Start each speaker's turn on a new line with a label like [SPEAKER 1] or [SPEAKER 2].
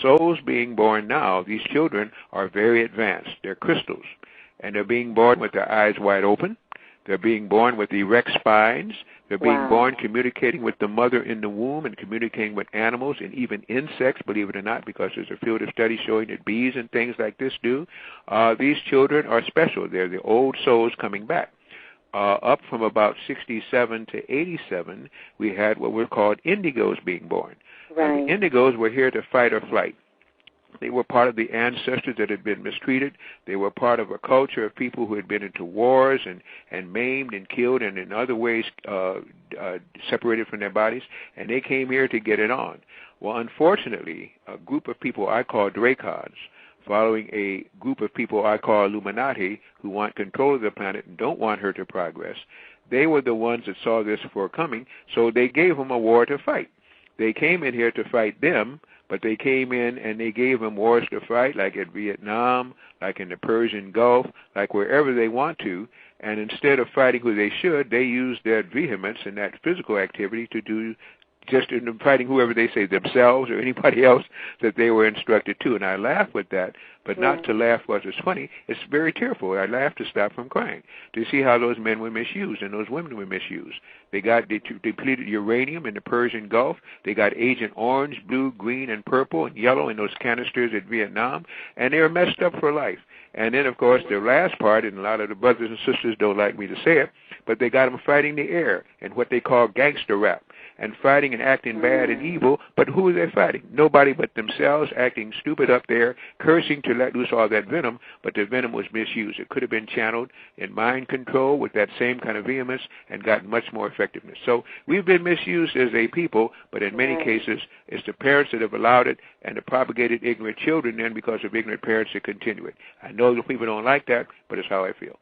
[SPEAKER 1] souls being born now, these children are very advanced. They're crystals. And they're being born with their eyes wide open. They're being born with erect spines. They're being born communicating with the mother in the womb and communicating with animals and even insects, believe it or not, because there's a field of study showing that bees and things like this do. These children are special. They're the old souls coming back. Up from about 67 to 87, we had what were called indigos being born.
[SPEAKER 2] Right.
[SPEAKER 1] The indigos were here to fight or flight. They were part of the ancestors that had been mistreated. They were part of a culture of people who had been into wars and maimed and killed and in other ways separated from their bodies, and they came here to get it on. Well, unfortunately, a group of people I call Dracons, following a group of people I call Illuminati, who want control of the planet and don't want her to progress, they were the ones that saw this forthcoming, so they gave them a war to fight. They came in here to fight them, but they came in and they gave them wars to fight, like at Vietnam, like in the Persian Gulf, like wherever they want to, and instead of fighting who they should, they used that vehemence and that physical activity to do just in fighting whoever they say, themselves or anybody else that they were instructed to. And I laugh with that, but not to laugh because it's funny. It's very tearful. I laugh to stop from crying, to see how those men were misused and those women were misused. They got depleted uranium in the Persian Gulf. They got Agent Orange, blue, green, and purple, and yellow in those canisters at Vietnam, and they were messed up for life. And then, of course, the last part, and a lot of the brothers and sisters don't like me to say it, but they got them fighting the air in what they call gangster rap, and fighting and acting bad and evil, but who are they fighting? Nobody but themselves, acting stupid up there, cursing to let loose all that venom, but the venom was misused. It could have been channeled in mind control with that same kind of vehemence and gotten much more effectiveness. So we've been misused as a people, but in many cases, it's the parents that have allowed it and the propagated ignorant children then because of ignorant parents that continue it. I know the people don't like that, but it's how I feel.